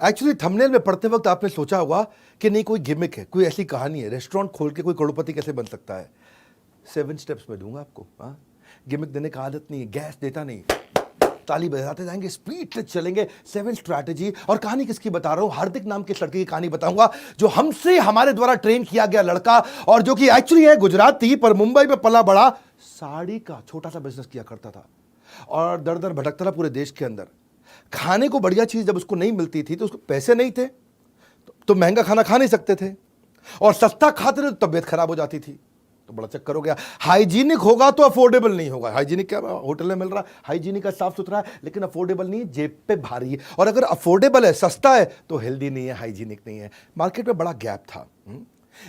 Actually thumbnail में पढ़ते वक्त आपने सोचा होगा कि नहीं कोई गिमिक है, कोई ऐसी कहानी है, रेस्टोरेंट खोल के कोई करोड़पति कैसे बन सकता है। 7 स्टेप्स में दूंगा आपको। हाँ, गिमिक देने का आदत नहीं है, गैस देता नहीं, ताली बजाते जाएंगे, स्पीड से चलेंगे। 7 स्ट्रैटेजी। और कहानी किसकी बता रहा हूं? हार्दिक नाम के लड़के की कहानी बताऊंगा, जो हमसे हमारे द्वारा ट्रेन किया गया लड़का, और जो कि एक्चुअली है गुजराती पर मुंबई में पला बड़ा, साड़ी का छोटा सा बिजनेस किया करता था और दर दर भटकता था पूरे देश के अंदर। खाने को बढ़िया चीज जब उसको नहीं मिलती थी तो उसको पैसे नहीं थे, तो महंगा खाना खा नहीं सकते थे, और सस्ता खाते थे तो तबीयत खराब हो जाती थी। तो बड़ा चक्कर हो गया। हाइजीनिक होगा तो अफोर्डेबल नहीं होगा। हाइजीनिक क्या होटल में मिल रहा है, हाइजीनिक का साफ सुथरा है, लेकिन अफोर्डेबल नहीं है, जेब पे भारी है। और अगर अफोर्डेबल है, सस्ता है, तो हेल्दी नहीं है, हाइजीनिक नहीं है। मार्केट में बड़ा गैप था।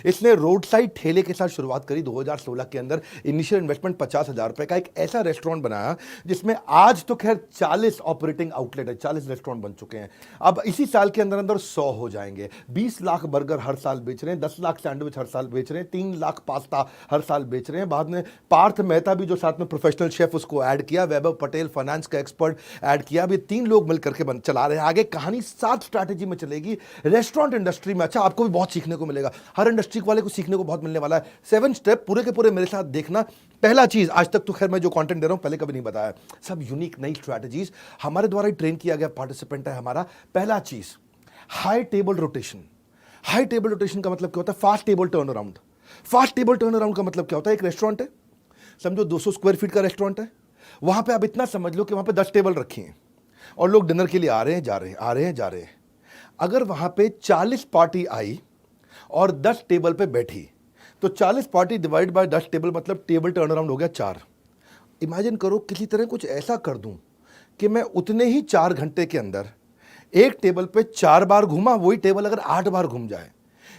इसने रोड साइड ठेले के साथ शुरुआत करी 2016 के अंदर। इनिशियल इन्वेस्टमेंट 50,000 रुपए का एक ऐसा रेस्टोरेंट बनाया जिसमें आज तो खैर 40 ऑपरेटिंग आउटलेट है, 40 रेस्टोरेंट बन चुके हैं। अब इसी साल के अंदर अंदर 100 हो जाएंगे। 20 लाख बर्गर हर साल बेच रहे हैं, 10 लाख सैंडविच हर साल बेच रहे हैं, 3 लाख पास्ता हर साल बेच रहे हैं। बाद में पार्थ मेहता भी जो साथ में प्रोफेशनल शेफ, उसको ऐड किया। वैभव पटेल फाइनेंस का एक्सपर्ट ऐड किया। अभी 3 लोग मिलकर के चला रहे हैं। आगे कहानी 7 स्ट्रैटेजी में चलेगी रेस्टोरेंट इंडस्ट्री में। अच्छा, आपको भी बहुत सीखने को मिलेगा, हर इंडस्ट्री वाले को सीखने को बहुत मिलने वाला है। 7 स्टेप पूरे के पूरे मेरे साथ देखना। पहला चीज, आज तक तो खैर मैं जो कंटेंट दे रहा हूं पहले कभी नहीं बताया, सब यूनिक नई स्ट्रैटेजीज, हमारे द्वारा ही ट्रेन किया गया पार्टिसिपेंट है हमारा। पहला चीज, high table rotation. High table rotation का मतलब क्या होता है? Fast table turn around. Fast table turn around का मतलब क्या होता है? एक रेस्टोरेंट है, समझो 200 स्क्वायर फीट का रेस्टोरेंट है, वहां पे आप इतना समझ लो कि वहां पे 10 टेबल रखी हैं और लोग डिनर के लिए आ रहे हैं, जा रहे हैं, आ रहे हैं, जा रहे हैं। अगर वहां पे 40 पार्टी आई और 10 टेबल पे बैठी, तो 40 पार्टी डिवाइड बाय 10 टेबल, मतलब टेबल टर्न अराउंड हो गया 4। इमेजिन करो किसी तरह कुछ ऐसा कर दूं कि मैं उतने ही 4 घंटे के अंदर एक टेबल पे 4 बार घूमा, वही टेबल अगर 8 बार घूम जाए,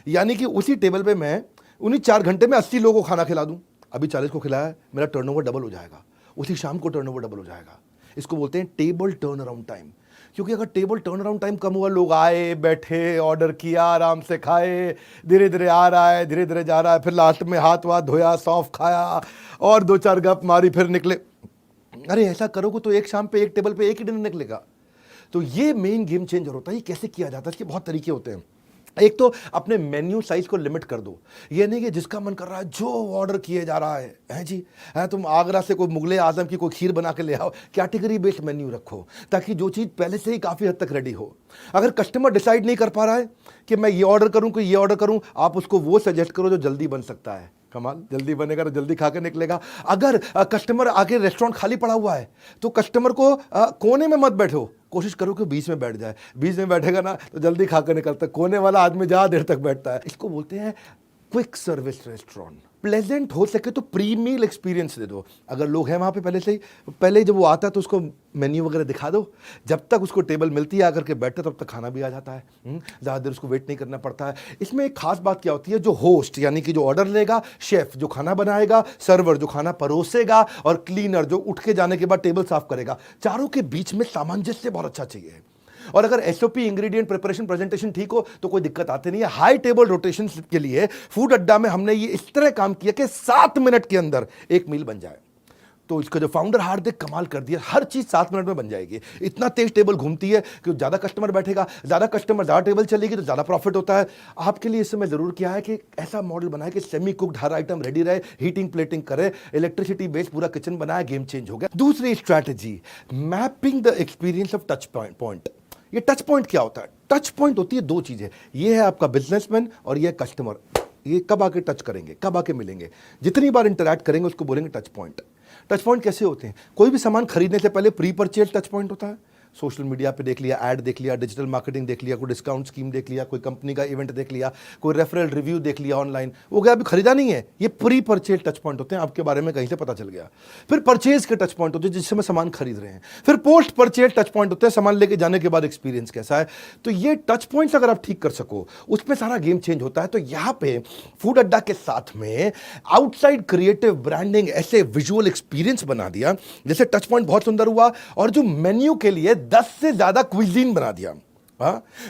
यानी कि उसी टेबल पे मैं उन्हीं 4 घंटे में 80 लोगों को खाना खिला दूं। अभी 40 को खिलाया, मेरा टर्नओवर डबल हो जाएगा, उसी शाम को टर्नओवर डबल हो जाएगा। इसको बोलते हैं टेबल टर्न अराउंड टाइम। क्योंकि अगर टेबल टर्न अराउंड टाइम कम हुआ, लोग आए, बैठे, ऑर्डर किया, आराम से खाए, धीरे धीरे आ रहा है, धीरे धीरे जा रहा है, फिर लास्ट में हाथ वाथ धोया, सौंफ खाया और 2-4 गप मारी, फिर निकले। अरे ऐसा करोगे तो एक शाम पे एक टेबल पे एक ही डिनर निकलेगा। तो ये मेन गेम चेंजर होता है। ये कैसे किया जाता है? इसके बहुत तरीके होते हैं। एक तो अपने मेन्यू साइज को लिमिट कर दो। ये नहीं कि जिसका मन कर रहा है जो ऑर्डर किए जा रहा है जी, है तुम आगरा से कोई मुगले आजम की कोई खीर बना के ले आओ। कैटेगरी बेस्ड मेन्यू रखो ताकि जो चीज़ पहले से ही काफ़ी हद तक रेडी हो। अगर कस्टमर डिसाइड नहीं कर पा रहा है कि मैं ये ऑर्डर करूं कि ये ऑर्डर करूं, आप उसको वो सजेस्ट करो जो जल्दी बन सकता है। कमाल, जल्दी बनेगा तो जल्दी खा के निकलेगा। अगर कस्टमर आके रेस्टोरेंट खाली पड़ा हुआ है तो कस्टमर को कोने में मत बैठो, कोशिश करो कि बीच में बैठ जाए। बीच में बैठेगा ना तो जल्दी खा के निकलता है। कोने वाला आदमी ज़्यादा देर तक बैठता है। इसको बोलते हैं क्विक सर्विस रेस्टोरेंट। प्लेजेंट हो सके तो प्री मील एक्सपीरियंस दे दो। अगर लोग हैं वहाँ पे पहले ही जब वो आता है तो उसको मेन्यू वगैरह दिखा दो। जब तक उसको टेबल मिलती है आकर के बैठता, तब तक खाना भी आ जाता है। ज़्यादा देर उसको वेट नहीं करना पड़ता है। इसमें एक खास बात क्या होती है, जो होस्ट यानी कि जो ऑर्डर लेगा, शेफ जो खाना बनाएगा, सर्वर जो खाना परोसेगा, और क्लीनर जो उठ के जाने के बाद टेबल साफ करेगा, चारों के बीच में सामंजस्य बहुत अच्छा चाहिए। और अगर एसओपी, इंग्रेडिएंट, प्रिपरेशन, प्रेजेंटेशन ठीक हो तो कोई दिक्कत आती नहीं है। हाई टेबल रोटेशन के लिए फूड अड्डा में हमने ये इस तरह काम किया कि 7 मिनट के अंदर एक मील बन जाए। तो इसका जो फाउंडर हार्दिक कमाल कर दिया, हर चीज 7 मिनट में बन जाएगी। इतना तेज टेबल घूमती है कि ज्यादा कस्टमर बैठेगा, ज्यादा टेबल चलेगी तो ज्यादा प्रॉफिट होता है। आपके लिए इस समय जरूर किया है कि ऐसा मॉडल बनाए कि सेमी कुक्ड हर आइटम रेडी रहे, हीटिंग प्लेटिंग करे, इलेक्ट्रिसिटी बेस्ड पूरा किचन बनाया। गेम चेंज हो गया। दूसरी strategy, mapping the experience of touch point. ये टच पॉइंट क्या होता है? टच पॉइंट होती है 2 चीजें, ये है आपका बिजनेसमैन और ये कस्टमर। ये कब आके टच करेंगे, कब आके मिलेंगे, जितनी बार इंटरैक्ट करेंगे उसको बोलेंगे टच पॉइंट। टच पॉइंट कैसे होते हैं? कोई भी सामान खरीदने से पहले प्री परचेज टच पॉइंट होता है। सोशल मीडिया पे देख लिया, ऐड देख लिया, डिजिटल मार्केटिंग देख लिया, कोई डिस्काउंट स्कीम देख लिया, कोई कंपनी का इवेंट देख लिया, कोई रेफरल रिव्यू देख लिया ऑनलाइन, वो क्या अभी खरीदा नहीं है। ये प्री परचेज टच पॉइंट होते हैं, आपके बारे में कहीं से पता चल गया। फिर परचेज के टच पॉइंट होते हैं जिससे सामान खरीद रहे हैं। फिर पोस्ट परचेज टच पॉइंट होते हैं, सामान लेके जाने के बाद एक्सपीरियंस कैसा है। तो ये टच पॉइंट्स अगर आप ठीक कर सको, उसमें सारा गेम चेंज होता है। तो यहाँ पे फूड अड्डा के साथ में आउटसाइड क्रिएटिव ब्रांडिंग, ऐसे विजुअल एक्सपीरियंस बना दिया जैसे टच पॉइंट बहुत सुंदर हुआ। और जो मेन्यू के लिए 10 से ज्यादा क्विजीन बना दिया।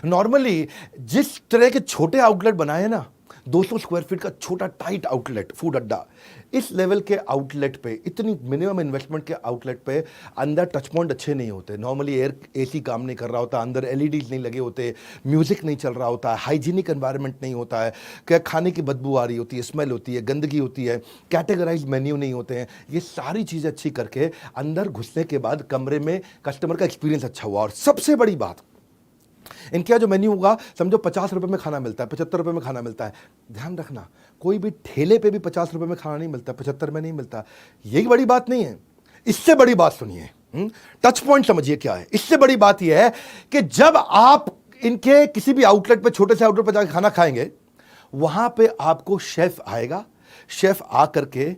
नॉर्मली जिस तरह के छोटे आउटलेट बनाए ना, 200 स्क्वायर फीट का छोटा टाइट आउटलेट, फूड अड्डा। इस लेवल के आउटलेट पे, इतनी मिनिमम इन्वेस्टमेंट के आउटलेट पे अंदर टच पॉइंट अच्छे नहीं होते। नॉर्मली एयर एसी काम नहीं कर रहा होता, अंदर एलईडीज नहीं लगे होते, म्यूजिक नहीं चल रहा होता, हाइजीनिक एनवायरनमेंट नहीं होता है, क्या खाने की बदबू आ रही होती है, स्मेल होती है, गंदगी होती है, कैटेगराइज मेन्यू नहीं होते हैं। ये सारी चीज़ें अच्छी करके अंदर घुसने के बाद कमरे में कस्टमर का एक्सपीरियंस अच्छा हुआ। और सबसे बड़ी बात, इनके यहाँ जो मेन्यू होगा, समझो 50 रुपए में खाना मिलता है, 75 रुपए में खाना मिलता है। ध्यान रखना, कोई भी ठेले पे भी 50 रुपए में खाना नहीं मिलता, 75 में नहीं मिलता। यही बड़ी बात नहीं है, इससे बड़ी बात सुनिए। टच पॉइंट समझिए क्या है। इससे बड़ी बात यह है कि जब आप इनके किसी भी आउटलेट पे, छोटे से आउटलेट पे जाकर खाना खाएंगे, वहां पे आपको शेफ आएगा। शेफ आकर के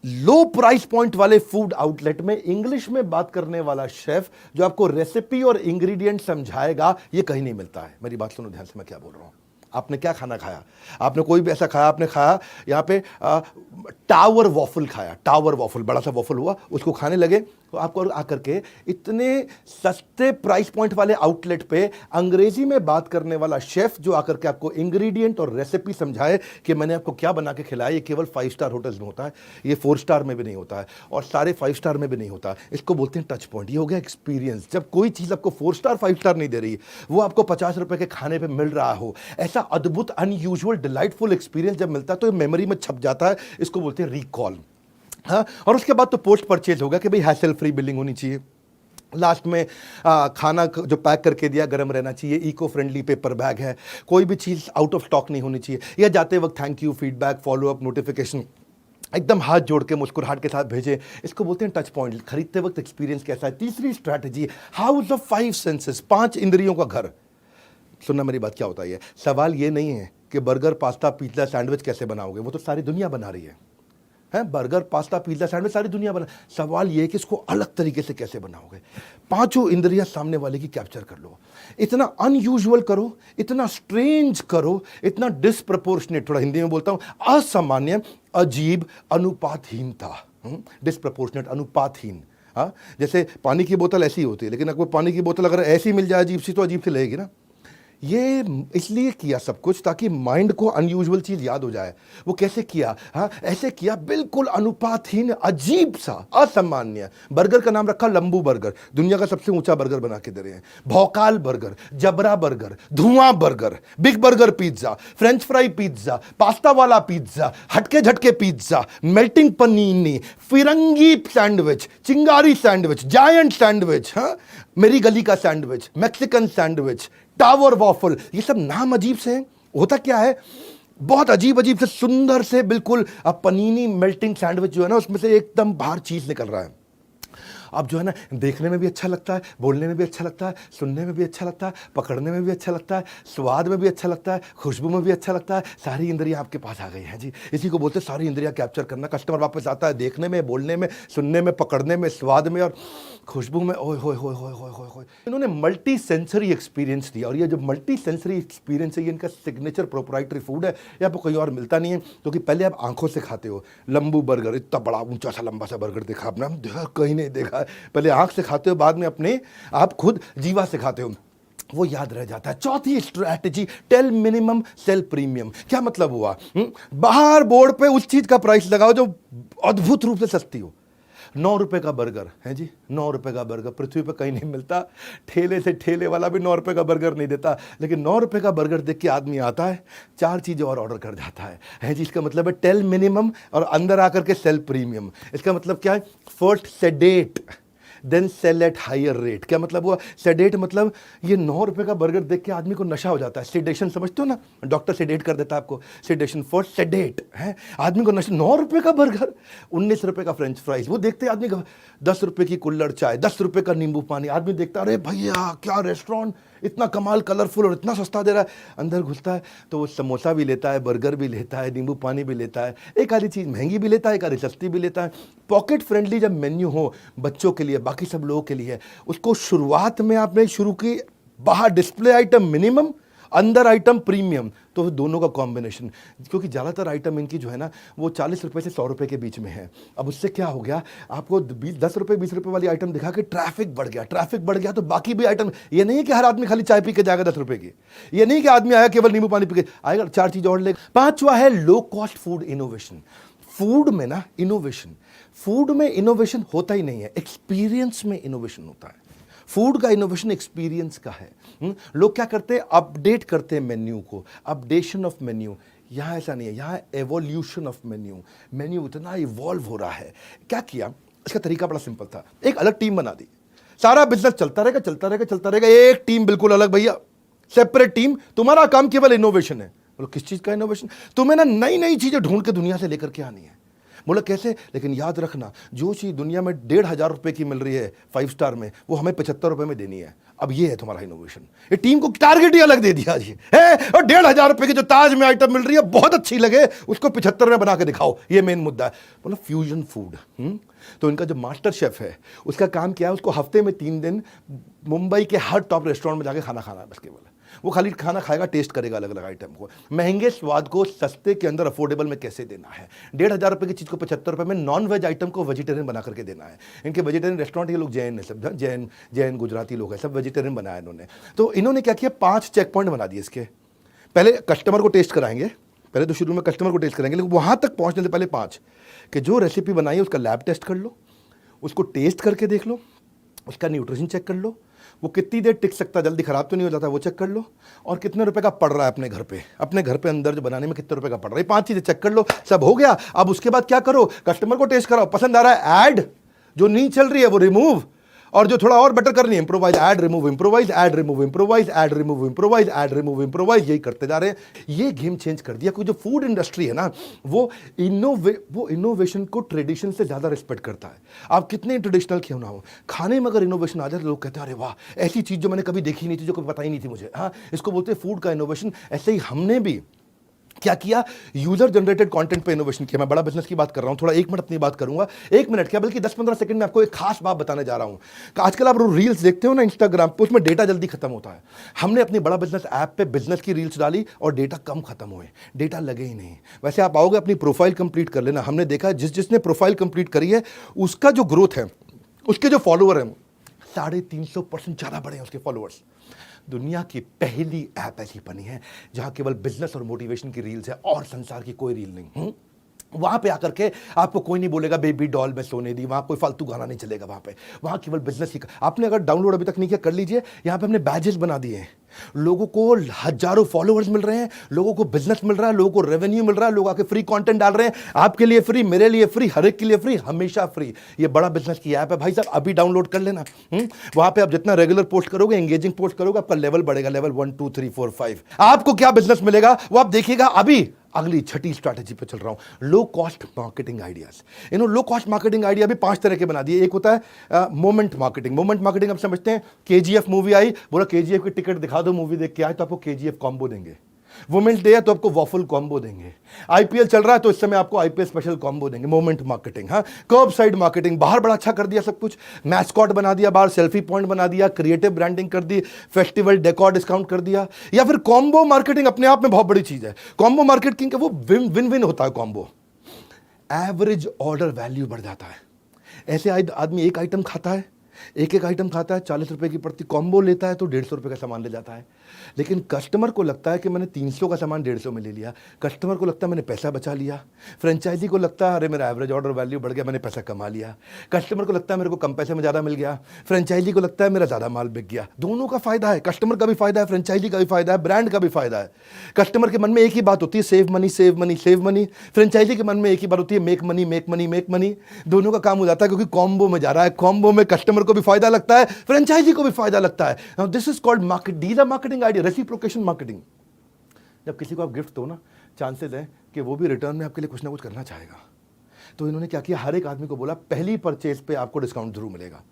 लो प्राइस पॉइंट वाले फूड आउटलेट में इंग्लिश में बात करने वाला शेफ जो आपको रेसिपी और इंग्रेडिएंट समझाएगा, ये कहीं नहीं मिलता है। मेरी बात सुनो ध्यान से, मैं क्या बोल रहा हूं। आपने क्या खाना खाया? आपने कोई भी ऐसा खाया, आपने खाया यहाँ पे टावर वॉफल खाया, टावर वॉफल, बड़ा सा वॉफल हुआ, उसको खाने लगे तो आपको आकर के इतने सस्ते प्राइस पॉइंट वाले आउटलेट पे अंग्रेजी में बात करने वाला शेफ जो आकर के आपको इंग्रेडिएंट और रेसिपी समझाए कि मैंने आपको क्या बना के खिलाया, ये केवल 5 स्टार होटल्स में होता है, ये 4 स्टार में भी नहीं होता है, और सारे 5 स्टार में भी नहीं होता। इसको बोलते हैं टच पॉइंट। ये हो गया एक्सपीरियंस। जब कोई चीज़ आपको 4 स्टार 5 स्टार नहीं दे रही, वो आपको 50 रुपए के खाने पर मिल रहा हो, ऐसा अद्भुत, अनयूजुअल, डिलाइटफुल एक्सपीरियंस जब मिलता है तो ये मेमोरी में छप जाता है। इसको बोलते हैं रिकॉल। हाँ, और उसके बाद तो पोस्ट परचेज होगा कि भाई हैसल फ्री बिलिंग होनी चाहिए। लास्ट में खाना जो पैक करके दिया गर्म रहना चाहिए, इको फ्रेंडली पेपर बैग है, कोई भी चीज़ आउट ऑफ स्टॉक नहीं होनी चाहिए, या जाते वक्त thank you, feedback, follow up, notification एकदम हाथ जोड़ के मुस्कुराहट के साथ भेजें। इसको बोलते हैं टच पॉइंट। खरीदते वक्त एक्सपीरियंस कैसा है। तीसरी स्ट्रैटेजी, हाउस ऑफ 5 सेंसेस, 5 इंद्रियों का घर। सुनना मेरी बात, क्या होता है। सवाल ये नहीं है कि बर्गर, पास्ता, पिज्जा, सैंडविच कैसे बनाओगे, वो तो सारी दुनिया बना रही है। बर्गर, पास्ता, पिज्जा, सैंडविच सारी दुनिया बना। सवाल ये है कि इसको अलग तरीके से कैसे बनाओगे। 5 इंद्रियां सामने वाले की कैप्चर कर लो, इतना अनयूजुअल करो, इतना स्ट्रेंज करो, इतना डिसप्रपोर्शनेट, थोड़ा हिंदी में बोलता हूं, असामान्य, अजीब, अनुपातहीनता। डिसप्रपोर्शनेट, अनुपातहीन। हाँ, जैसे पानी की बोतल ऐसी होती है, लेकिन अगर पानी की बोतल अगर ऐसी मिल जाए अजीब सी, तो अजीब सी लगेगी ना। ये इसलिए किया सब कुछ ताकि माइंड को अनयूजुअल चीज याद हो जाए। वो कैसे किया? हाँ, ऐसे किया, बिल्कुल अनुपातहीन, अजीब सा, असामान्य। बर्गर का नाम रखा लंबू बर्गर, दुनिया का सबसे ऊंचा बर्गर बना के दे रहे हैं। भौकाल बर्गर, जबरा बर्गर, धुआं burger, big burger pizza, French fry pizza, pasta वाला पिज्जा, हटके झटके पिज्जा, मेल्टिंग पनीनी, फिरंगी सैंडविच, चिंगारी सैंडविच, जायंट सैंडविच, हाँ, मेरी गली का sandwich, Mexican sandwich, tower waffle. ये सब नाम अजीब से हैं। होता क्या है, बहुत अजीब अजीब से, सुंदर से, बिल्कुल पनीनी मेल्टिंग सैंडविच जो है ना, उसमें से एकदम बाहर चीज निकल रहा है। अब जो है ना, देखने में भी अच्छा लगता है, बोलने में भी अच्छा लगता है, सुनने में भी अच्छा लगता है, पकड़ने में भी अच्छा लगता है, स्वाद में भी अच्छा लगता है, खुशबू में भी अच्छा लगता है। सारी इंद्रियां आपके पास आ गई हैं जी। इसी को बोलते हैं सारी इंद्रियां कैप्चर करना। कस्टमर वापस आता है देखने में, बोलने में, सुनने में, पकड़ने में, स्वाद में और खुशबू में। ओए होए होए होए होए होए। इन्होंने मल्टी सेंसरी एक्सपीरियंस दिया, और ये जो मल्टी सेंसरी एक्सपीरियंस है, ये इनका सिग्नेचर प्रोप्राइटरी फूड है। ये आपको कहीं और मिलता नहीं है, क्योंकि पहले आप आंखों से खाते हो। लंबू बर्गर, इतना बड़ा ऊंचा सा लंबा सा बर्गर देखा आपने, कहीं नहीं देखा। पहले आंख से खाते हो, बाद में अपने आप खुद जीवा से खाते हो, वो याद रह जाता है। चौथी strategy, tell minimum sell premium. क्या मतलब हुआ? बाहर बोर्ड पे उस चीज का प्राइस लगाओ जो अद्भुत रूप से सस्ती हो। 9 रुपए का बर्गर है जी, 9 रुपए का बर्गर पृथ्वी पे कहीं नहीं मिलता। ठेले से ठेले वाला भी 9 रुपए का बर्गर नहीं देता, लेकिन 9 रुपए का बर्गर देख के आदमी आता है, 4 चीजें और ऑर्डर कर जाता है जी। इसका मतलब है टेल मिनिमम और अंदर आकर के सेल प्रीमियम। इसका मतलब क्या है? First sedate then sell at higher rate. क्या मतलब हुआ? सेडेट मतलब ये 9 रुपए का बर्गर देख के आदमी को नशा हो जाता है। सेडेशन समझते हो ना, डॉक्टर सेडेट कर देता है आपको। सेडेशन फॉर सेडेट है, आदमी को नशा। 9 रुपए का बर्गर, 19 रुपए का फ्रेंच फ्राइज, वो देखते आदमी का 10 रुपए की कुल्हड़ चाय, 10 रुपए का नींबू पानी। आदमी देखता, अरे भैया क्या रेस्टोरेंट, इतना कमाल, कलरफुल और इतना सस्ता दे रहा है। अंदर घुसता है तो वो समोसा भी लेता है, बर्गर भी लेता है, नींबू पानी भी लेता है, एक आधी चीज़ महंगी भी लेता है, एक आधी सस्ती भी लेता है। पॉकेट फ्रेंडली जब मेन्यू हो बच्चों के लिए, बाकी सब लोगों के लिए, उसको शुरुआत में आपने शुरू की, बाहर डिस्प्ले आइटम मिनिमम अंदर आइटम प्रीमियम, तो दोनों का कॉम्बिनेशन। क्योंकि ज़्यादातर आइटम इनकी जो है ना वो 40 रुपये से 100 रुपये के बीच में है। अब उससे क्या हो गया, आपको 10 रुपये 20 रुपये वाली आइटम दिखा के ट्रैफिक बढ़ गया, ट्रैफिक बढ़ गया तो बाकी भी आइटम, ये नहीं कि हर आदमी खाली चाय पी के जाएगा 10 रुपये की, ये नहीं कि आदमी आया केवल नींबू पानी पी के आएगा, 4 चीज़ और लेगा। 5वां है low cost food innovation. Food में ना इनोवेशन, फूड में इनोवेशन होता ही नहीं है, एक्सपीरियंस में इनोवेशन होता है। फूड का इनोवेशन एक्सपीरियंस का है। लोग क्या करते हैं, अपडेट करते हैं मेन्यू को, अपडेशन ऑफ मेन्यू। यहाँ ऐसा नहीं है, यहाँ एवोल्यूशन ऑफ मेन्यू। मेन्यू इतना इवॉल्व हो रहा है। क्या किया, इसका तरीका बड़ा सिंपल था, एक अलग टीम बना दी, सारा बिजनेस चलता रहेगा चलता रहेगा चलता रहेगा, एक टीम बिल्कुल अलग, भैया सेपरेट टीम, तुम्हारा काम केवल इनोवेशन है। बोलो किस चीज का इनोवेशन, तुम्हें ना नई नई चीजें ढूंढ के दुनिया से लेकर के आनी है। बोला कैसे, लेकिन याद रखना जो चीज़ दुनिया में 1,500 रुपए की मिल रही है 5 स्टार में, वो हमें 75 रुपए में देनी है। अब ये है तुम्हारा इनोवेशन। ये टीम को टारगेट ही अलग दे दिया जी है, और 1,500 रुपए की जो ताज में आइटम मिल रही है बहुत अच्छी लगे, उसको 75 में बना के दिखाओ, ये मेन मुद्दा है। बोला फ्यूजन फूड। तो इनका जो मास्टर शेफ है उसका काम क्या है, उसको हफ्ते में 3 दिन मुंबई के हर टॉप रेस्टोरेंट में जाके खाना खाना है, बस केवल वो खाली खाना खाएगा, टेस्ट करेगा अलग अलग आइटम को। महंगे स्वाद को सस्ते के अंदर अफोर्डेबल में कैसे देना है। 1,500 रुपए की चीज़ को 75 रुपए में नॉन वेज आइटम को वेजिटेरियन बना करके देना है। इनके वेजिटेरियन रेस्टोरेंट, ये लोग जैन है, सब जैन गुजराती लोग हैं, सब वेजिटेरियन बनाया इन्होंने। तो इन्होंने क्या किया, 5 चेक पॉइंट बना दिए इसके। पहले कस्टमर को टेस्ट कराएंगे, पहले तो शुरू में कस्टमर को टेस्ट करेंगे, लेकिन वहाँ तक पहुँचने से पहले 5 कि जो रेसिपी बनाई है उसका लैब टेस्ट कर लो, उसको टेस्ट करके देख लो, उसका न्यूट्रिशन चेक कर लो, वो कितनी देर टिक सकता है, जल्दी खराब तो नहीं हो जाता, वो चेक कर लो, और कितने रुपए का पड़ रहा है अपने घर पे अंदर जो बनाने में कितने रुपए का पड़ रहा है। 5 चीजें चेक कर लो, सब हो गया। अब उसके बाद क्या करो, कस्टमर को टेस्ट कराओ, पसंद आ रहा है ऐड, जो नहीं चल रही है वो रिमूव, और जो थोड़ा और बेटर करनी है improvise, add remove improvise, add remove improvise, add remove improvise, add remove improvise, यही करते जा रहे हैं। ये गेम चेंज कर दिया। क्योंकि जो फूड इंडस्ट्री है ना वो इनोवेशन को ट्रेडिशन से ज्यादा रिस्पेक्ट करता है। आप कितने ट्रेडिशनल क्यों ना हो, खाने में अगर इनोवेशन आ जाए तो लोग कहते हैं अरे वाह, ऐसी चीज जो मैंने कभी देखी नहीं थी, जो कभी पता ही नहीं थी मुझे। हाँ, इसको बोलते हैं फूड का इनोवेशन। ऐसे ही हमने भी क्या किया, यूजर जनरेटेड कंटेंट पे इनोवेशन किया। मैं बड़ा बिजनेस की बात कर रहा हूं, थोड़ा 1 मिनट अपनी बात करूंगा, 1 मिनट क्या बल्कि 10-15 सेकंड में आपको एक खास बात बताने जा रहा हूं। आजकल आप रील्स देखते हो ना इंस्टाग्राम पे, उसमें डेटा जल्दी खत्म होता है। हमने अपनी बड़ा बिजनेस ऐप पे बिजनेस की रील्स डाली और डेटा कम खत्म हुए, डेटा लगे ही नहीं। वैसे आप आओगे अपनी प्रोफाइल कंप्लीट कर लेना, हमने देखा जिसने प्रोफाइल कंप्लीट करी है उसका जो ग्रोथ है, उसके जो फॉलोअर हैं 350% ज्यादा बढ़े हैं उसके फॉलोअर्स। दुनिया की पहली ऐप ऐसी बनी है जहां केवल बिजनेस और मोटिवेशन की रील्स है और संसार की कोई रील नहीं। वहां पे आकर के आपको कोई नहीं बोलेगा बेबी डॉल में सोने दी, वहां कोई फालतू गाना नहीं चलेगा। वहां केवल बिजनेस ही। आपने अगर डाउनलोड अभी तक नहीं किया कर लीजिए, यहां पे हमने बैजेस बना दिए हैं। लोगों को हजारों फॉलोअर्स मिल रहे हैं, लोगों को बिजनेस मिल रहा है, लोगों को रेवेन्यू मिल रहा है, लोग आके फ्री कंटेंट डाल रहे हैं, आपके लिए फ्री, मेरे लिए फ्री, हर एक के लिए फ्री, हमेशा फ्री। ये बड़ा बिजनेस की ऐप है भाई साहब, अभी डाउनलोड कर लेना। वहां पे आप जितना रेगुलर पोस्ट करोगे, एंगेजिंग पोस्ट करोगे, आपका लेवल बढ़ेगा, लेवल 1 2 3 4 5। आपको क्या बिजनेस मिलेगा वो आप देखिएगा। अभी अगली छठी स्ट्रैटेजी पे चल रहा हूं, low cost marketing ideas. Low cost marketing idea भी 5 तरह के बना दिए। एक होता है मोमेंट मार्केटिंग। मोमेंट मार्केटिंग आप समझते हैं, केजीएफ मूवी आई, बोला केजीएफ की टिकट दिखा दो, मूवी देख के आए तो आपको केजीएफ कॉम्बो देंगे। वुमेन्स डे है तो आपको वॉफल कॉम्बो देंगे। आईपीएल चल रहा है तो इस समय आपको आईपीएल स्पेशल कॉम्बो देंगे। Moment marketing. हाँ, कर्ब साइड मार्केटिंग, बाहर बड़ा अच्छा कर दिया सब कुछ, मैस्कॉट बना दिया, बाहर सेल्फी पॉइंट बना दिया, क्रिएटिव ब्रांडिंग कर दी, फेस्टिवल डेकोर डिस्काउंट कर दिया। या फिर कॉम्बो मार्केटिंग अपने आप में बहुत बड़ी चीज है। कॉम्बो मार्केटिंग का वो विन विन होता है कॉम्बो। एवरेज ऑर्डर वैल्यू बढ़ जाता है। ऐसे आदमी एक आइटम खाता है, एक आइटम खाता है, 40 रुपए की पड़ती, कॉम्बो लेता है तो 150 रुपए का सामान ले जाता है। लेकिन कस्टमर को लगता है कि मैंने 300 का सामान 150 में ले लिया, कस्टमर को लगता है मैंने पैसा बचा लिया, फ्रेंचाइजी को लगता है अरे मेरा एवरेज ऑर्डर वैल्यू बढ़ गया, मैंने पैसा कमा लिया, कस्टमर को लगता है मेरे को कम पैसे में ज़्यादा मिल गया, फ्रेंचाइजी को लगता है मेरा ज़्यादा माल बिक गया। दोनों का फायदा है, कस्टमर का भी फायदा है, फ्रेंचाइजी का भी फायदा है, ब्रांड का भी फायदा है। कस्टमर के मन में एक ही बात होती है, save money save money save money. Franchisee के मन में एक ही बात होती है, make money make money make money. दोनों का काम हो जाता है क्योंकि कॉम्बो में जा रहा है। कॉम्बो में कस्टमर को भी फायदा लगता है, फ्रेंचाइजी को भी फायदा लगता है। Now this is called market, dealer marketing idea, reciprocation marketing. जब किसी को आप गिफ्ट दो ना, चांसेस है कि वो भी रिटर्न में आपके लिए कुछ ना कुछ करना चाहेगा। तो इन्होंने क्या किया, हर एक आदमी को बोला पहली परचेज पे आपको डिस्काउंट जरूर मिलेगा।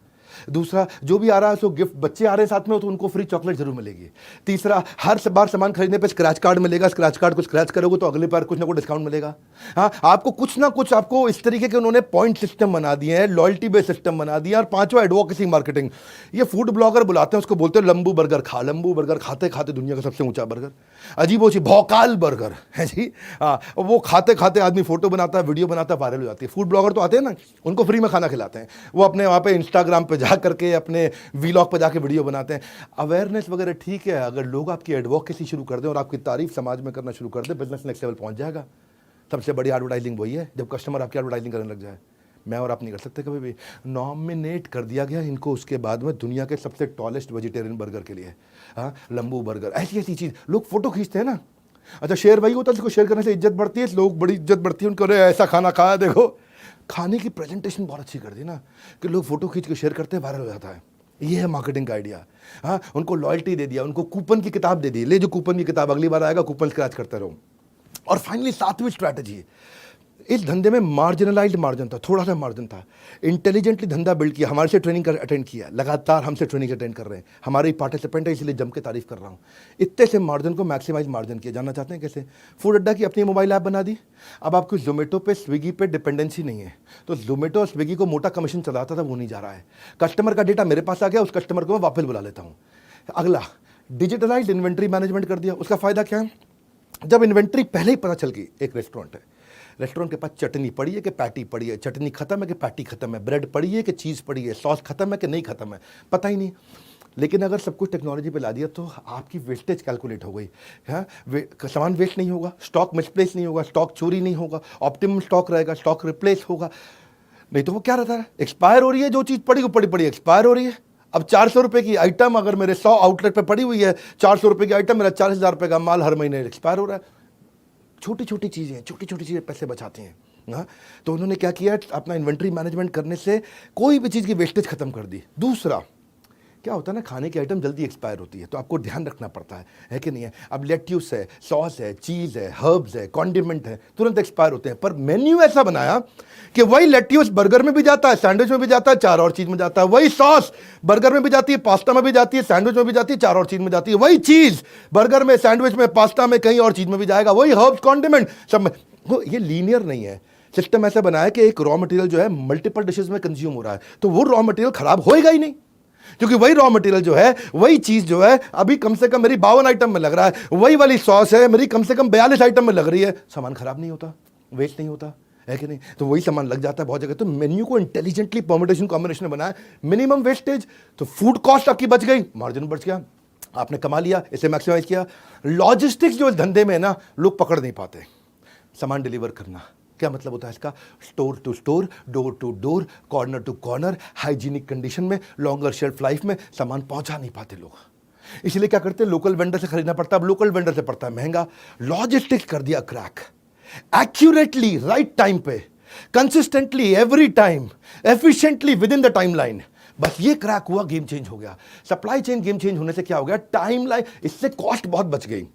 दूसरा, जो भी आ रहा है उसको गिफ्ट, बच्चे आ रहे हैं साथ में तो उनको फ्री चॉकलेट जरूर मिलेगी। तीसरा, हर बार सामान खरीदने पे स्क्रैच कार्ड मिलेगा, स्क्रैच कार्ड को स्क्रैच करोगे तो अगली बार कुछ ना कुछ डिस्काउंट मिलेगा। हाँ, आपको कुछ ना कुछ, आपको इस तरीके के उन्होंने पॉइंट सिस्टम बना दिए हैं, लॉयल्टी बेस्ड सिस्टम बना दिया। और पांचवा, एडवोकेसी मार्केटिंग। ये फूड ब्लॉगर बुलाते हैं उसको, बोलते हैं लंबू बर्गर खा, लंबू बर्गर खाते खाते दुनिया का सबसे ऊंचा बर्गर, अजीब सी भौकाल बर्गर है जी। हाँ, वो खाते खाते आदमी फोटो बनाता है, वीडियो बनाता है, वायरल हो जाती है। फूड ब्लॉगर तो आते हैं ना, उनको फ्री में खाना खिलाते हैं, वो अपने वहाँ पे इंस्टाग्राम पे जा करके अपने वीलॉग पे जाके वीडियो बनाते हैं। अवेयरनेस वगैरह ठीक है, अगर लोग आपकी एडवोकेसी शुरू कर दें और आपकी तारीफ समाज में करना शुरू कर दें, बिजनेस नेक्स्ट लेवल पहुंच जाएगा। सबसे बड़ी एडवर्टाइजिंग वही है, जब कस्टमर आपकी एडवर्टाइजिंग करने लग जाए। मैं और आप नहीं कर सकते कभी भी। नॉमिनेट कर दिया गया इनको उसके बाद में दुनिया के सबसे टॉलेस्ट वेजिटेरियन बर्गर के लिए। हाँ, लंबू बर्गर, ऐसी ऐसी चीज़ लोग फोटो खींचते हैं ना। अच्छा, शेयर वही होता है जिसको शेयर करने से इज्जत बढ़ती है, लोग बड़ी इज्जत बढ़ती है उनको, अरे ऐसा खाना खाया देखो। खाने की प्रेजेंटेशन बहुत अच्छी कर दी ना कि लोग फोटो खींच के शेयर करते हैं, वायरल हो जाता है। ये है मार्केटिंग का आइडिया। हाँ, उनको लॉयल्टी दे दिया, उनको कूपन की किताब दे दी, ले जो कूपन की किताब, अगली बार आएगा कूपन स्क्रैच करते रहो। और फाइनली सातवीं स्ट्रैटेजी, इस धंधे में मार्जिनलाइज्ड मार्जिन था, थोड़ा सा मार्जिन था। इंटेलिजेंटली धंधा बिल्ड किया, हमारे से ट्रेनिंग अटेंड किया, लगातार हमसे ट्रेनिंग अटेंड कर रहे हैं, हमारे पार्टिसिपेंट है इसलिए जम के तारीफ कर रहा हूँ। इतने से मार्जिन को मैक्सिमाइज मार्जिन किया। जानना चाहते हैं कैसे? फूड अड्डा की अपनी मोबाइल ऐप बना दी। अब आपको जोमेटो पे, स्विगी पे डिपेंडेंसी नहीं है। तो जोमेटो और स्विगी को मोटा कमीशन चलाता था, वो नहीं जा रहा है। कस्टमर का डेटा मेरे पास आ गया, उस कस्टमर को मैं वापस बुला लेता हूँ। अगला, डिजिटलाइज्ड इन्वेंट्री मैनेजमेंट कर दिया। उसका फायदा क्या है? जब इन्वेंट्री पहले ही पता चल गई, एक रेस्टोरेंट है, रेस्टोरेंट के पास चटनी पड़ी है कि पैटी पड़ी है, चटनी खत्म है कि पैटी खत्म है, ब्रेड पड़ी है कि चीज़ पड़ी है, सॉस खत्म है कि नहीं खत्म है, पता ही नहीं। लेकिन अगर सब कुछ टेक्नोलॉजी पे ला दिया तो आपकी वेस्टेज कैलकुलेट हो गई। हाँ, सामान वेस्ट नहीं होगा, स्टॉक मिसप्लेस नहीं होगा, स्टॉक चोरी नहीं होगा, ऑप्टिमम स्टॉक रहेगा, स्टॉक रिप्लेस होगा। नहीं तो वो क्या रहता है, एक्सपायर हो रही है, जो चीज़ पड़ी वो पड़ी पड़ी एक्सपायर हो रही है। अब 400 रुपये की आइटम अगर मेरे 100 आउटलेट पे पड़ी हुई है, 400 रुपये की आइटम, मेरा 40,000 रुपये का माल हर महीने एक्सपायर हो रहा है। छोटी छोटी चीज़ें पैसे बचाती हैं। हाँ, तो उन्होंने क्या किया, अपना इन्वेंट्री मैनेजमेंट करने से कोई भी चीज़ की वेस्टेज खत्म कर दी। दूसरा, क्या होता है ना, खाने की आइटम जल्दी एक्सपायर होती है तो आपको ध्यान रखना पड़ता है कि नहीं है। अब लेट्यूस है, सॉस है, चीज़ है, हर्ब्स है, कॉन्डिमेंट है, तुरंत एक्सपायर होते हैं। पर मेन्यू ऐसा बनाया कि वही लेट्यूस बर्गर में भी जाता है, सैंडविच में भी जाता है, 4 और चीज़ में जाता है। वही सॉस बर्गर में भी जाती है, पास्ता में भी जाती है, सैंडविच में भी जाती है, 4 और चीज़ में जाती है। वही चीज़ बर्गर में, सैंडविच में, पास्ता में, कहीं और चीज़ में भी जाएगा। वही हर्ब्स, कॉन्डिमेंट सब में। ये लीनियर नहीं है। सिस्टम ऐसा बनाया कि एक रॉ मटेरियल जो है मल्टीपल डिशेज में कंज्यूम हो रहा है, तो वो रॉ मटेरियल खराब होएगा ही नहीं, क्योंकि वही रॉ मटेरियल जो है, वही चीज जो है अभी कम से कम मेरी 52 आइटम में लग रहा है, वही वाली सॉस है मेरी कम से कम 42 आइटम में लग रही है, सामान खराब नहीं होता, वेस्ट नहीं होता है कि नहीं। तो वही सामान लग जाता है बहुत जगह। तो मेन्यू को इंटेलिजेंटली परम्यूटेशन कॉम्बिनेशन में बनाया, मिनिमम वेस्टेज, तो फूड कॉस्ट आपकी बच गई, मार्जिन बच गया, आपने कमा लिया, इसे मैक्सिमाइज किया। लॉजिस्टिक्स जो धंधे में है ना, लोग पकड़ नहीं पाते। सामान डिलीवर करना क्या मतलब होता है इसका? Store to store, door to door, corner to corner, hygienic condition में, लॉन्गर शेल्फ लाइफ में सामान पहुंचा नहीं पाते लोग, इसलिए क्या करते हैं, लोकल वेंडर से खरीदना पड़ता है। अब लोकल वेंडर से पड़ता है महंगा। लॉजिस्टिक्स कर दिया क्रैक, एक्यूरेटली, राइट टाइम पे, consistently, every time, efficiently, with in the timeline. बस ये क्रैक हुआ, गेम चेंज हो गया। सप्लाई चेन गेम चेंज होने से क्या हो गया, टाइमलाइन, इससे कॉस्ट बहुत बच गई।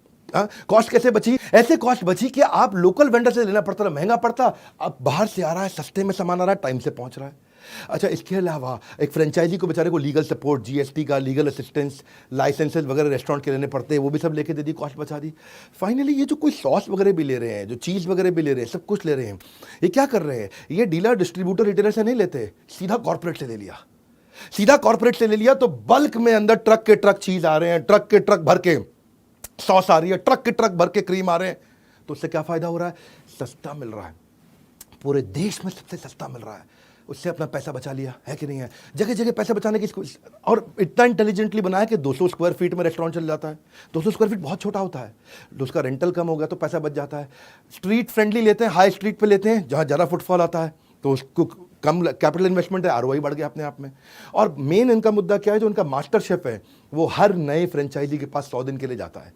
कॉस्ट कैसे बची? ऐसे कॉस्ट बची कि आप लोकल वेंडर से लेना पड़ता था, महंगा पड़ता, अब बाहर से आ रहा है, सस्ते में सामान आ रहा है, टाइम से पहुंच रहा है। अच्छा, इसके अलावा एक फ्रेंचाइजी को बेचारे को लीगल सपोर्ट, जीएसटी का लीगल असिस्टेंस, लाइसेंसेज वगैरह रेस्टोरेंट के लेने पड़ते हैं, वो भी सब लेके दे दी, कॉस्ट बचा दी। फाइनली ये जो कोई सॉस वगैरह भी ले रहे हैं, जो चीज़ वगैरह भी ले रहे हैं, सब कुछ ले रहे हैं, ये क्या कर रहे हैं, ये डीलर, डिस्ट्रीब्यूटर, रिटेलर से नहीं लेते, सीधा कॉर्पोरेट से ले लिया। सीधा कॉर्पोरेट से ले लिया तो बल्क में अंदर ट्रक के ट्रक चीज आ रहे हैं, ट्रक के ट्रक भर के सॉस आ रही है, ट्रक के ट्रक भर के क्रीम आ रहे हैं। तो उससे क्या फायदा हो रहा है, सस्ता मिल रहा है, पूरे देश में सबसे सस्ता मिल रहा है, उससे अपना पैसा बचा लिया, है कि नहीं है। जगह जगह पैसा बचाने की, और इतना इंटेलिजेंटली बनाया कि 200 स्क्वायर फीट में रेस्टोरेंट चल जाता है। 200 स्क्वायर फीट बहुत छोटा होता है, उसका रेंटल कम हो गया तो पैसा बच जाता है। स्ट्रीट फ्रेंडली लेते हैं, हाई स्ट्रीट पे लेते हैं जहाँ ज़्यादा फुटफॉल आता है, तो उसको कम कैपिटल इन्वेस्टमेंट है, आरओआई बढ़ गया अपने आप में। और मेन इनका मुद्दा क्या है, जो उनका मास्टर शेफ है वो हर नए फ्रेंचाइजी के पास 100 दिन के लिए जाता है।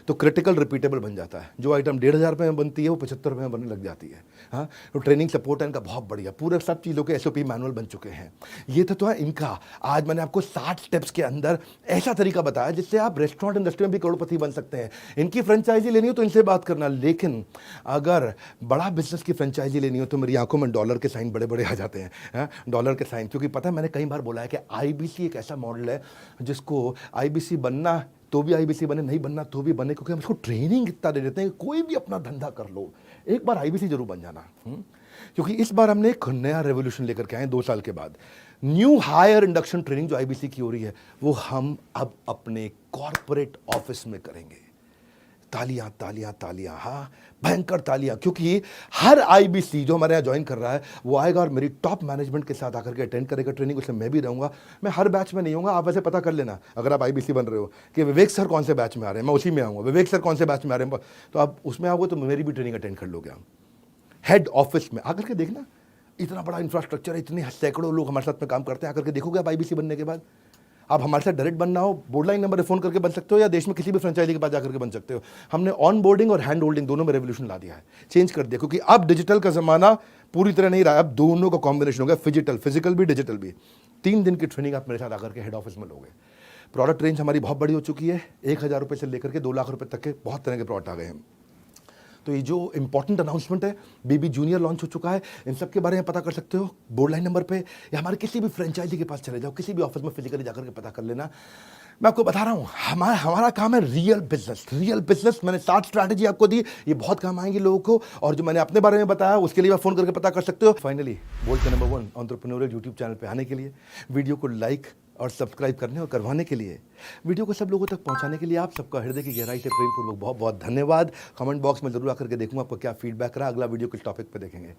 तो क्रिटिकल रिपीटेबल बन जाता है। जो आइटम 1,500 में बनती है वो 75 में बनने लग जाती है। हाँ, तो ट्रेनिंग सपोर्ट है इनका बहुत बढ़िया, पूरे सब चीज़ों के SOP मैनुअल बन चुके हैं। ये तो है इनका। आज मैंने आपको 60 स्टेप्स के अंदर ऐसा तरीका बताया जिससे आप रेस्टोरेंट इंडस्ट्री में भी करोड़पति बन सकते हैं। इनकी फ्रेंचाइजी लेनी हो तो इनसे बात करना, लेकिन अगर बड़ा बिजनेस की फ्रेंचाइजी लेनी हो तो मेरी आंखों में डॉलर के साइन बड़े बड़े आ जाते हैं, डॉलर के साइन। क्योंकि पता है मैंने कई बार बोला है कि IBC एक ऐसा मॉडल है जिसको IBC बनना तो भी IBC बने, नहीं बनना तो भी बने, क्योंकि हम उसको ट्रेनिंग इतना दे देते हैं कि कोई भी अपना धंधा कर लो, एक बार IBC जरूर बन जाना। क्योंकि इस बार हमने एक नया रेवोल्यूशन लेकर के आए 2 साल के बाद। न्यू हायर इंडक्शन ट्रेनिंग जो IBC की हो रही है वो हम अब अपने कॉर्पोरेट ऑफिस में करेंगे। तालियां तालियां तालियां, हाँ भयंकर तालियां, क्योंकि हर IBC जो हमारे यहाँ ज्वाइन कर रहा है वो आएगा और मेरी टॉप मैनेजमेंट के साथ आकर के अटेंड करेगा ट्रेनिंग। उसमें मैं भी रहूंगा। मैं हर बैच में नहीं होऊंगा, आप वैसे पता कर लेना अगर आप IBC बन रहे हो कि विवेक सर कौन से बैच में आ रहे हैं, मैं उसी में आऊँगा। विवेक सर कौन से बैच में आ रहे हैं तो आप उसमें आओगे तो मेरी भी ट्रेनिंग अटेंड कर लोगे। आप हेड ऑफिस में आकर के देखना, इतना बड़ा इंफ्रास्ट्रक्चर है, इतने सैकड़ों लोग हमारे साथ में काम करते हैं। आकर के देखोगे आप IBC बनने के बाद। आप हमारे साथ डायरेक्ट बनना हो, बोर्डलाइन नंबर पे फ़ोन करके बन सकते हो या देश में किसी भी फ्रेंचाइजी के पास जाकर के बन सकते हो। हमने ऑन बोर्डिंग और हैंड होल्डिंग दोनों में रेवोल्यूशन ला दिया है, चेंज कर दिया। क्योंकि अब डिजिटल का ज़माना पूरी तरह नहीं रहा, अब दोनों का कॉम्बिनेशन हो गया, फिजिकल भी डिजिटल भी। 3 दिन की ट्रेनिंग आप मेरे साथ आकर के हेड ऑफिस में लोगे। प्रोडक्ट रेंज हमारी बहुत बड़ी हो चुकी है, 1,000 रुपये से लेकर के 2 लाख रुपये तक के बहुत तरह के प्रोडक्ट आ गए हैं। तो ये जो इंपॉर्टेंट अनाउंसमेंट है, बेबी जूनियर लॉन्च हो चुका है, इन सब के बारे में पता कर सकते हो बोर्ड लाइन नंबर पे, या हमारे किसी भी फ्रेंचाइजी के पास चले जाओ, किसी भी ऑफिस में फिजिकली जाकर के पता कर लेना। मैं आपको बता रहा हूँ हमारा काम है रियल बिजनेस। मैंने 7 स्ट्रैटेजी आपको दी, ये बहुत काम आएंगी लोगों को। और जो मैंने अपने बारे में बताया उसके लिए आप फोन करके पता कर सकते हो। फाइनली बोल्ट के नंबर 1 एंटरप्रेन्योरियल यूट्यूब चैनल पे आने के लिए, वीडियो को लाइक और सब्सक्राइब करने और करवाने के लिए, वीडियो को सब लोगों तक पहुंचाने के लिए आप सबका हृदय की गहराई से प्रेमपूर्वक बहुत बहुत धन्यवाद। कमेंट बॉक्स में जरूर आकर के देखूंगा आपको क्या फीडबैक रहा। अगला वीडियो किस टॉपिक पे देखेंगे।